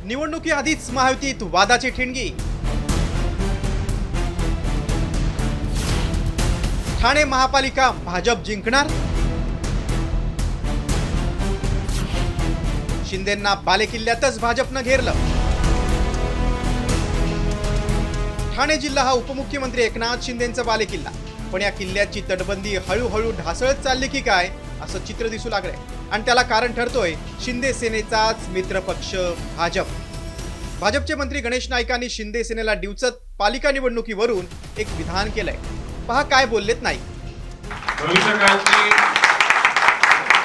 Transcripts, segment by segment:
निवडणुकीआधीच महायुतीत वादाची ठिणगी। ठाणे महापालिका भाजप जिंकणार? शिंदेंना बालेकिल्ल्यातच भाजपनं घेरलं। ठाणे जिल्हा हा उपमुख्यमंत्री एकनाथ शिंदेंचा बालेकिल्ला, पण या किल्ल्याची तटबंदी हळूहळू ढासळत चालली की काय असं चित्र दिसू लागलंय। आणि त्याला कारण ठरतोय शिंदे सेनेचाच मित्रपक्ष भाजप। भाजपचे मंत्री गणेश नाईकांनी शिंदे सेनेला डिवचत पालिका निवडणुकीवरून एक विधान केलंय। पहा काय बोललेत नाईक। भविष्यकाळची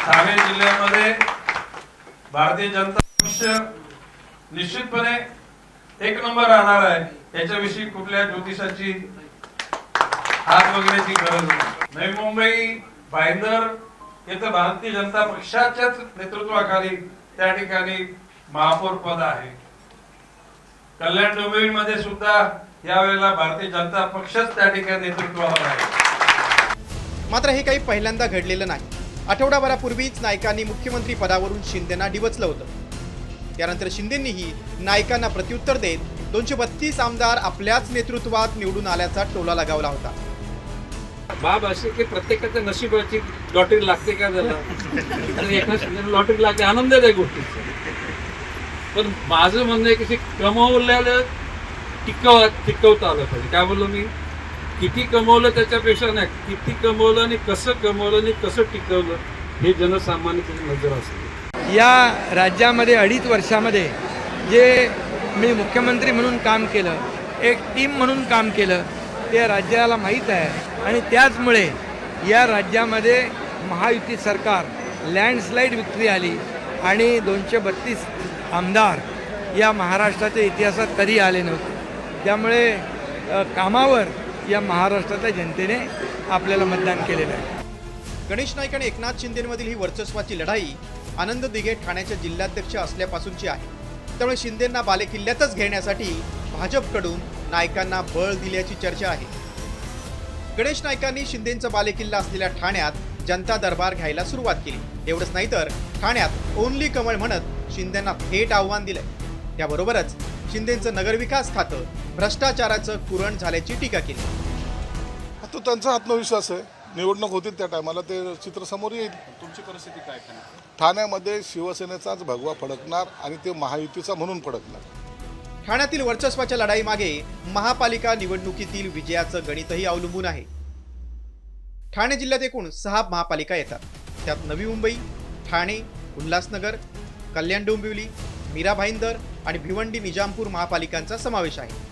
ठाणे जिल्ह्यामध्ये भारतीय जनता पक्ष निश्चितपणे एक नंबर राहणार आहे, याच्याविषयी कुठल्या ज्योतिषाची हात वगैरेची गरज नाही। नवी मुंबई भाईंदर येथे भारतीय जनता पक्षाच्याच नेतृत्वाखाली त्या ठिकाणी महापौर पद आहे। कल्याण डोंबिवलीमध्ये सुद्धा यावेळेला भारतीय जनता पक्षच त्या ठिकाणी नेतृत्वावर आहे। मात्र हे काही पहिल्यांदा घडलेलं नाही। आठवडाभरापूर्वीच नाईकांनी मुख्यमंत्री पदावरून शिंदेंना डिवचलं होतं। त्यानंतर शिंदेंनीही नाईकांना प्रत्युत्तर देत 232 आमदार आपल्याच नेतृत्वात निवडून आल्याचा टोला लगावला होता। बाब अशी की प्रत्येकाच्या नशिबाची लॉटरी लागते का त्याला, आणि एका लॉटरी लागते, आनंद आहे गोष्टीचा। पण माझं म्हणणं आहे की कमवल्याला टिकवता आलं पाहिजे। काय बोललो मी? किती कमवलं त्याच्यापेक्षा नाही, किती कमवलं आणि कसं टिकवलं हे जनसामान्याची नजर असते। या राज्यामध्ये 2.5 वर्षामध्ये जे मी मुख्यमंत्री म्हणून काम केलं, एक टीम म्हणून काम केलं, ते राज्याला माहीत आहे। आणि त्याचमुळे या राज्यामध्ये महायुती सरकार लँडस्लाईड विक्ट्री आली आणि 232 आमदार या महाराष्ट्राच्या इतिहासात कधी आले नव्हते। त्यामुळे कामावर या महाराष्ट्राच्या जनतेने आपल्याला मतदान केलेलं आहे। गणेश नाईक आणि एकनाथ शिंदेंमधील ही वर्चस्वाची लढाई आनंद दिघे ठाण्याचे जिल्हाध्यक्ष असल्यापासूनची आहे। त्यामुळे शिंदेंना बालेकिल्ल्यातच घेण्यासाठी भाजपकडून नाईकांना बळ दिल्याची चर्चा आहे। गणेश नाईकांनी शिंदेंचा बालेकिल्ला असलेल्या ठाण्यात जनता दरबार घ्यायला सुरुवात केली। एवढंच नाही तर ठाण्यात ओनली कमळ म्हणत शिंदेंना थेट आव्हान दिलंय। त्याबरोबरच शिंदेंचं नगरविकास खातं भ्रष्टाचाराचं कुरण झाल्याची टीका केली। तो त्यांचा आत्मविश्वास आहे। निवडणूक होती त्या टायमाला ते चित्र समोर येईल। तुमची परिस्थिती काय? ठाण्यामध्ये शिवसेनेचाच भगवा फडकणार आणि ते महायुतीचा म्हणून फडकणार। ठाण्यातील वर्चस्वाच्या लढाईमागे महापालिका निवडणुकीतील विजयाचं गणितही अवलंबून आहे। ठाणे जिल्ह्यात एकूण 6 महापालिका येतात। त्यात नवी मुंबई, ठाणे, उल्हासनगर, कल्याण डोंबिवली, मीरा भाईंदर आणि भिवंडी निजामपूर महापालिकांचा समावेश आहे।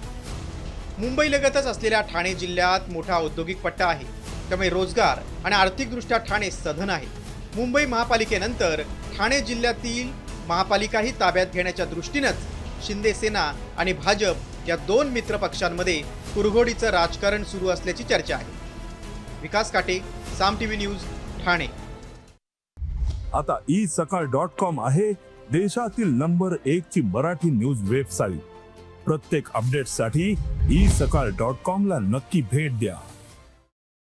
मुंबईलगतच असलेल्या ठाणे जिल्ह्यात मोठा औद्योगिक पट्टा आहे, त्यामुळे रोजगार आणि आर्थिकदृष्ट्या ठाणे सधन आहे। मुंबई महापालिकेनंतर ठाणे जिल्ह्यातील महापालिकाही ताब्यात घेण्याच्या दृष्टीनंच शिंदे सेना आणि भाजप या 2 मित्रपक्षांमध्ये कुरघोडीचं राजकारण सुरू असल्याची चर्चा आहे। विकास काटे, साम टीव्ही न्यूज, ठाणे। आता isakal.com आहे देशातील नंबर 1 ची मराठी न्यूज वेबसाईट। प्रत्येक अपडेटसाठी isakal.com ला नक्की भेट द्या।